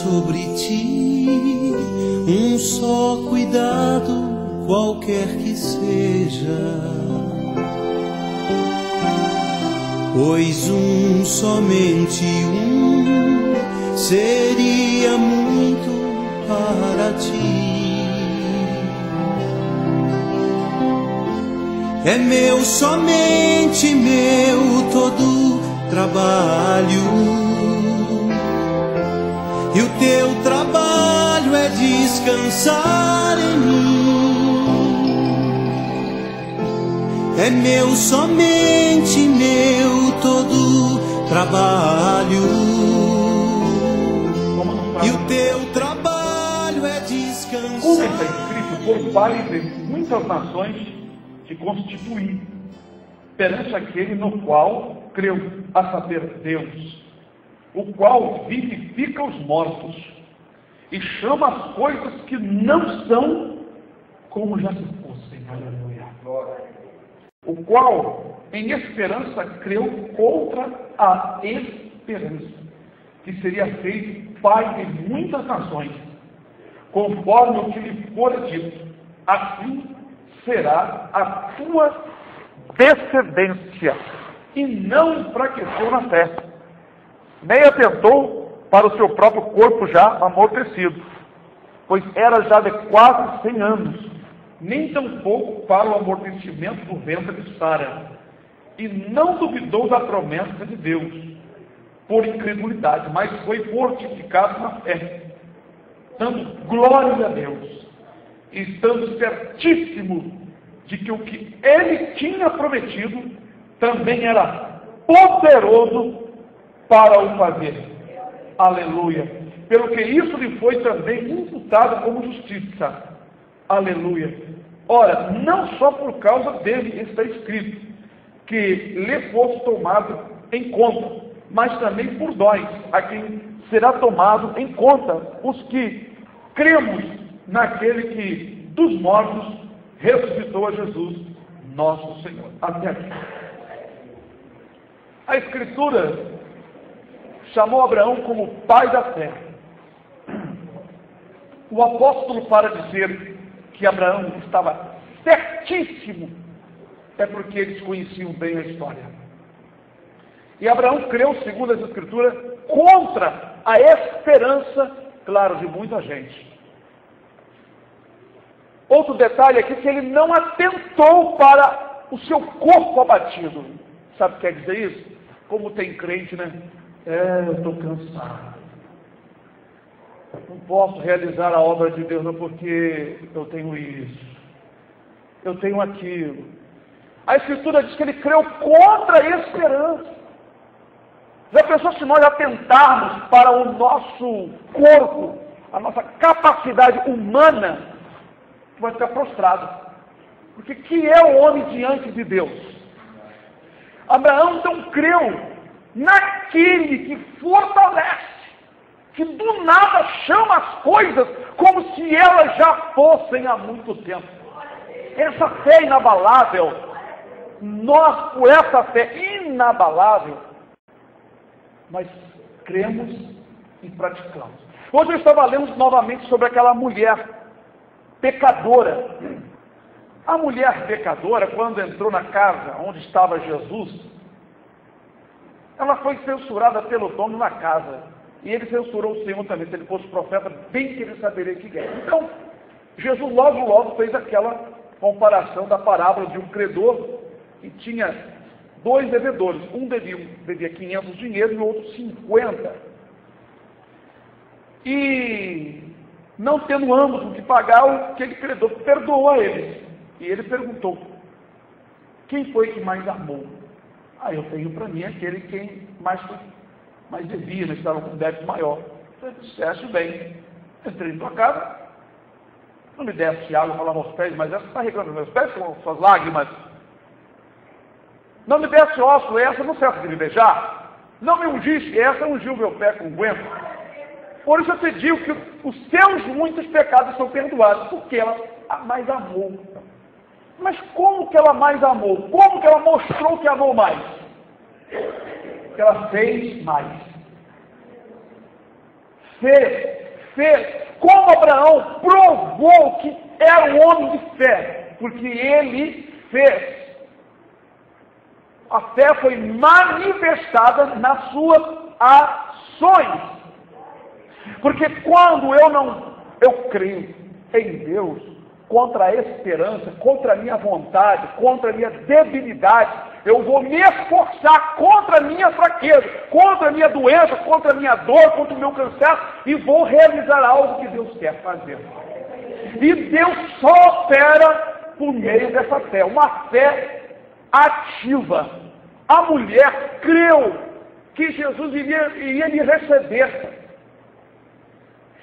sobre ti um só cuidado, qualquer que seja, pois somente seria muito para ti. É meu, somente meu, todo trabalho, e o teu trabalho é descansar em mim. É meu, somente meu, todo trabalho, e o teu trabalho é descansar. Como está escrito, por pai de muitas nações te constituí, perante aquele no qual creu, a saber, Deus, o qual vivifica os mortos e chama as coisas que não são como já se fossem. Aleluia. O qual em esperança creu contra a esperança, que seria feito pai de muitas nações, conforme o que lhe fora dito, assim será a tua descendência. E não enfraqueceu na fé, nem atentou para o seu próprio corpo já amortecido, pois era já de quase 100 anos, nem tampouco para o amortecimento do ventre de Sara, e não duvidou da promessa de Deus, por incredulidade, mas foi fortificado na fé, dando glória a Deus, e estando certíssimo de que o que ele tinha prometido também era poderoso para o fazer. Aleluia. Pelo que isso lhe foi também imputado como justiça. Aleluia. Ora, não só por causa dele está escrito que lhe fosse tomado em conta, mas também por nós, a quem será tomado em conta, os que cremos naquele que dos mortos ressuscitou a Jesus, nosso Senhor. Até aqui. A Escritura chamou Abraão como pai da fé. O apóstolo, para dizer que Abraão estava certíssimo, é porque eles conheciam bem a história. E Abraão creu, segundo as Escrituras, contra a esperança, claro, de muita gente. Outro detalhe aqui, que ele não atentou para o seu corpo abatido. Sabe o que quer dizer isso? Como tem crente, né? Eu estou cansado. Não posso realizar a obra de Deus, não, porque eu tenho isso. Eu tenho aquilo. A Escritura diz que ele creu contra a esperança. Já pensou se nós atentarmos para o nosso corpo, a nossa capacidade humana, vai ficar prostrado. Porque que é o homem diante de Deus? Abraão então creu naquele que fortalece, que do nada chama as coisas como se elas já fossem há muito tempo. Essa fé inabalável, nós por essa fé inabalável, nós cremos e praticamos. Hoje eu estava lendo novamente sobre aquela mulher pecadora. A mulher pecadora, quando entrou na casa onde estava Jesus, ela foi censurada pelo dono da casa. E ele censurou o Senhor também. Se ele fosse profeta, bem que ele saberia que é. Então, Jesus logo fez aquela comparação da parábola de um credor que tinha 2 devedores. Um devia 500 dinheiros e o outro 50. E não tendo ambos o que pagar, aquele credor perdoou a eles. E ele perguntou: quem foi que mais amou? Eu tenho para mim aquele quem mais devia, estava com um débito maior. Você disseste bem, entrei em tua casa, não me deste água para lavar os pés, mas essa está regando meus pés com suas lágrimas. Não me deste ósseo, essa não cessa de me beijar. Não me ungiste, essa ungiu meu pé com unguento. Por isso eu te digo que os seus muitos pecados são perdoados, porque ela a mais amou. Mas como que ela mais amou? Como que ela mostrou que amou mais? Que ela fez mais. Fez fez, como Abraão provou que era um homem de fé, porque ele fez. A fé foi manifestada nas suas ações. Porque quando eu creio em Deus, contra a esperança, contra a minha vontade, contra a minha debilidade, eu vou me esforçar contra a minha fraqueza, contra a minha doença, contra a minha dor, contra o meu cansaço, e vou realizar algo que Deus quer fazer. E Deus só opera por meio dessa fé, uma fé ativa. A mulher creu que Jesus iria lhe receber.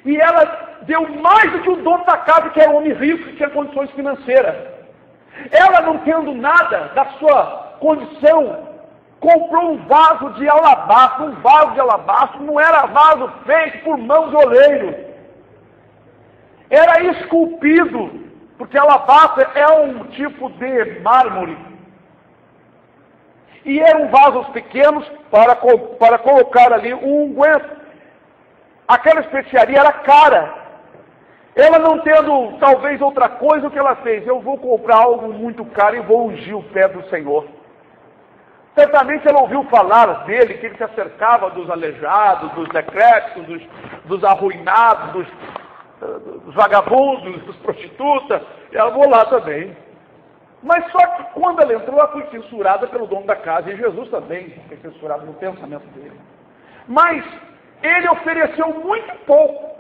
E ela deu mais do que o dono da casa, que era um homem rico, que tinha condições financeiras. Ela, não tendo nada da sua condição, comprou um vaso de alabastro. Um vaso de alabastro não era vaso feito por mãos de oleiro. Era esculpido, porque alabastro é um tipo de mármore. E eram vasos pequenos para colocar ali um unguento. Aquela especiaria era cara. Ela, não tendo talvez outra coisa, o que ela fez? Eu vou comprar algo muito caro e vou ungir o pé do Senhor. Certamente ela ouviu falar dele, que ele se acercava dos aleijados, dos decrépitos, dos arruinados, dos vagabundos, dos prostitutas. E ela vou lá também. Mas só que quando ela entrou, ela foi censurada pelo dono da casa. E Jesus também foi censurado no pensamento dele. Mas ele ofereceu muito pouco,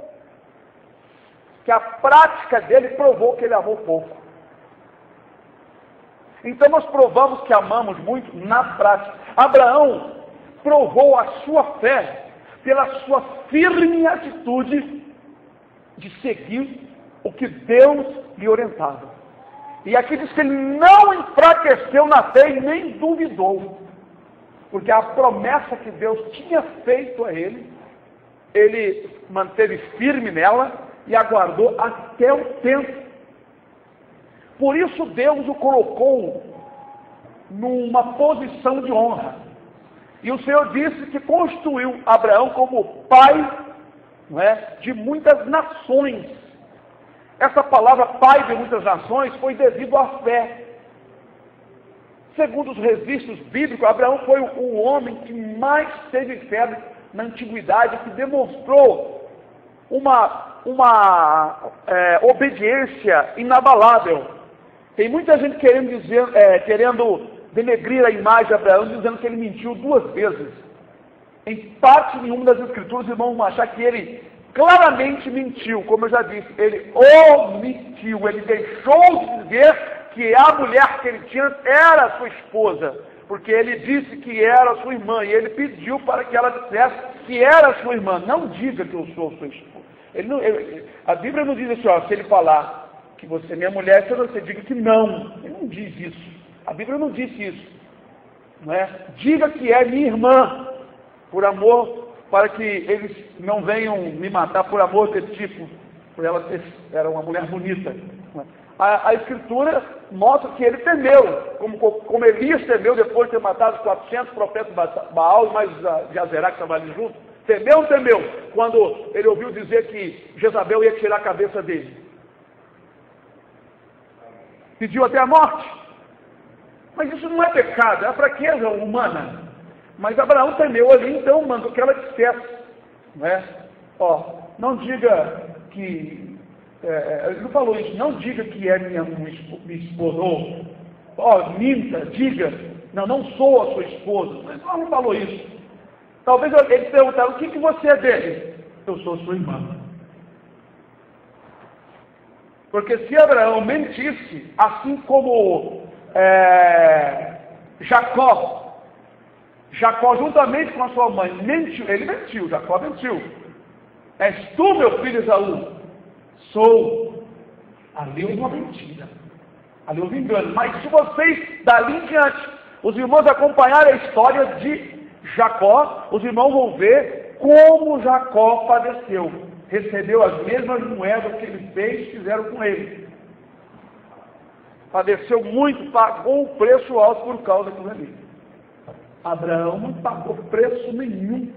que a prática dele provou que ele amou pouco. Então nós provamos que amamos muito na prática. Abraão provou a sua fé pela sua firme atitude de seguir o que Deus lhe orientava. E aqui diz que ele não enfraqueceu na fé e nem duvidou, porque a promessa que Deus tinha feito a ele manteve firme nela e aguardou até o tempo. Por isso Deus o colocou numa posição de honra. E o Senhor disse que constituiu Abraão como pai, não é, de muitas nações. Essa palavra pai de muitas nações foi devido à fé. Segundo os registros bíblicos, Abraão foi o homem que mais teve fé na antiguidade, que demonstrou uma obediência inabalável. Tem muita gente querendo denegrir a imagem de Abraão, dizendo que ele mentiu 2 vezes. Em parte nenhuma das escrituras, irmãos, vão achar que ele claramente mentiu. Como eu já disse, ele omitiu, ele deixou de dizer que a mulher que ele tinha era sua esposa, porque ele disse que era sua irmã, e ele pediu para que ela dissesse que era sua irmã. Não diga que eu sou sua esposa. A Bíblia não diz assim, ó, se ele falar que você é minha mulher, você diga que não. Ele não diz isso. A Bíblia não disse isso. Não é? Diga que é minha irmã, por amor, para que eles não venham me matar por amor desse tipo, por ela era uma mulher bonita. Não é? A Escritura mostra que ele temeu, como Elias temeu depois de ter matado os 400 profetas de Baal, mais de Azerá que estava ali junto. Temeu ou não temeu? Quando ele ouviu dizer que Jezabel ia tirar a cabeça dele. Pediu até a morte. Mas isso não é pecado, é a fraqueza humana. Mas Abraão temeu ali, então mandou que ela dissesse. Não é? Ó, não diga que... ele não falou isso, não diga que é minha esposa. Ó, minta, diga, não sou a sua esposa. Mas não falou isso. Talvez ele perguntaram, o que você é dele? Eu sou sua irmã. Porque se Abraão mentisse, assim como Jacó juntamente com a sua mãe mentiu, ele mentiu, Jacó mentiu. És tu, meu filho Esaú? Sou. Ali houve uma mentira, ali houve engano. Mas se vocês, dali em diante, os irmãos acompanharem a história de Jacó, os irmãos vão ver como Jacó padeceu. Recebeu as mesmas moedas que ele fez, fizeram com ele. Padeceu muito, pagou um preço alto por causa daquilo ali. Abraão não pagou preço nenhum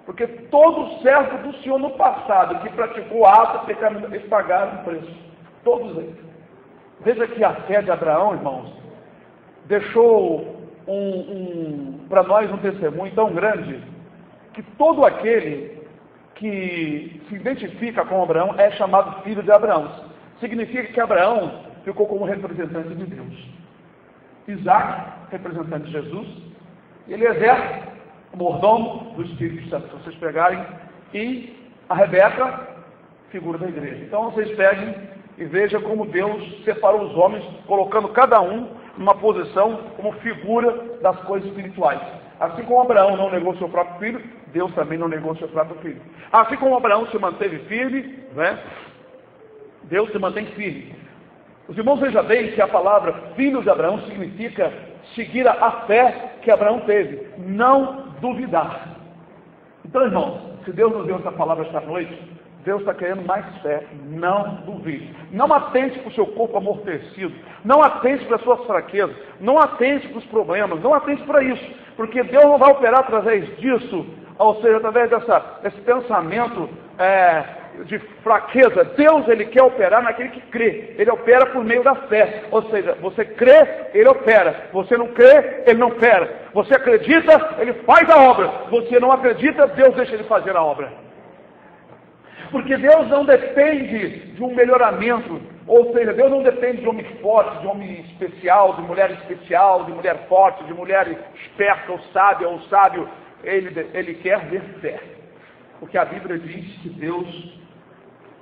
Porque todo servo do Senhor no passado que praticou ato pecaminoso, eles pagaram o preço. Todos eles. Veja que a fé de Abraão, irmãos, deixou para nós um testemunho tão grande, que todo aquele que se identifica com Abraão é chamado filho de Abraão. Significa que Abraão ficou como representante de Deus. Isaac, representante de Jesus, Eliezer, o mordomo do Espírito Santo, se vocês pegarem, e a Rebeca, figura da igreja. Então vocês peguem e vejam como Deus separou os homens, colocando cada um numa posição como figura das coisas espirituais. Assim como Abraão não negou seu próprio filho, Deus também não negou seu próprio filho. Assim como Abraão se manteve firme, né? Deus se mantém firme. Os irmãos vejam bem que a palavra filho de Abraão significa seguir a fé que Abraão teve, não duvidar. Então, irmãos, se Deus nos deu essa palavra esta noite, Deus está querendo mais fé, não duvide. Não atente para o seu corpo amortecido, não atente para as suas fraquezas, não atente para os problemas, não atente para isso, porque Deus não vai operar através disso, ou seja, através desse pensamento de fraqueza. Deus, Ele quer operar naquele que crê, Ele opera por meio da fé, ou seja, você crê, Ele opera, você não crê, Ele não opera, você acredita, Ele faz a obra, você não acredita, Deus deixa Ele fazer a obra. Porque Deus não depende de um melhoramento, ou seja, Deus não depende de homem forte, de homem especial, de mulher forte, de mulher esperta ou sábio, Ele quer ver fé. Porque a Bíblia diz que Deus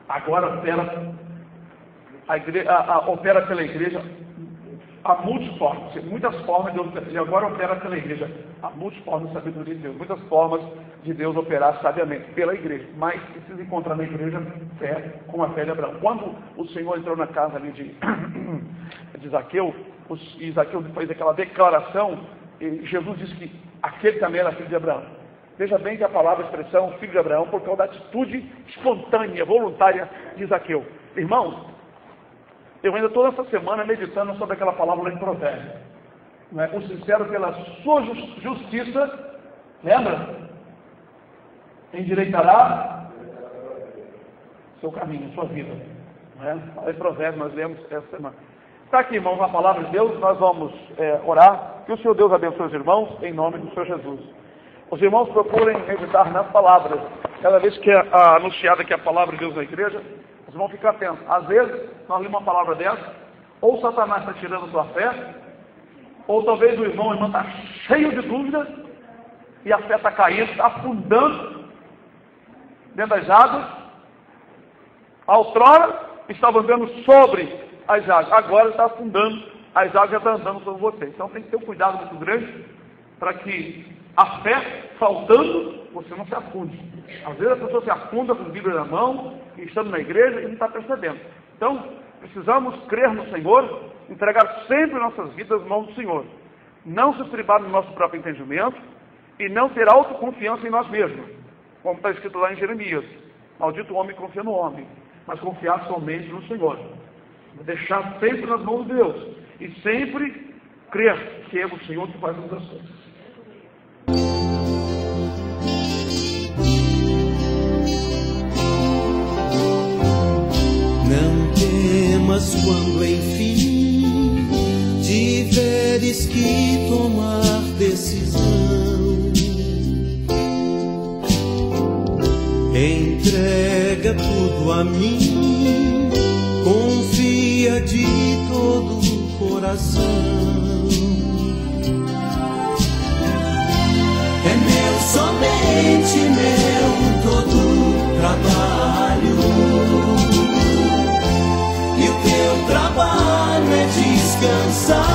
agora opera pela igreja a multiformes, muitas formas de Deus, Ele agora opera pela igreja, a multiforme sabedoria de Deus, muitas formas de Deus operar sabiamente pela igreja, mas precisa encontrar na igreja fé, como a fé de Abraão. Quando o Senhor entrou na casa ali de Zaqueu, e Zaqueu fez aquela declaração, e Jesus disse que aquele também era filho de Abraão. Veja bem que a palavra, a expressão filho de Abraão, por causa da atitude espontânea, voluntária de Zaqueu. Irmãos, eu ainda estou essa semana meditando sobre aquela palavra lá em Provérbios. O sincero pela sua justiça, lembra? Endireitará seu caminho, sua vida. Em Provérbios nós lemos essa semana. Está aqui, irmãos, a palavra de Deus, nós vamos orar. Que o Senhor Deus abençoe os irmãos, em nome do Senhor Jesus. Os irmãos procurem meditar nas palavras. Cada vez que é anunciada aqui a palavra de Deus na igreja, vocês vão ficar atentos. Às vezes, nós lemos uma palavra dessa, ou Satanás está tirando a sua fé, ou talvez o irmão ou irmã está cheio de dúvidas, e a fé está caindo, está afundando dentro das águas. Outrora, estava andando sobre as águas, agora está afundando, as águas já estão andando sobre você. Então tem que ter um cuidado muito grande, para que a fé, faltando, você não se afunde. Às vezes a pessoa se afunda com a Bíblia na mão, e estando na igreja, e não está percebendo. Então, precisamos crer no Senhor, entregar sempre nossas vidas nas mãos do Senhor. Não se estribar no nosso próprio entendimento, e não ter autoconfiança em nós mesmos. Como está escrito lá em Jeremias. Maldito o homem que confia no homem, mas confiar somente no Senhor. Deixar sempre nas mãos de Deus, e sempre crer que é o Senhor que faz as coisas. Não temas quando enfim tiveres que tomar decisão. Entrega tudo a mim, confia de todo o coração. É meu, somente meu, todo trabalho. E o teu trabalho é descansar.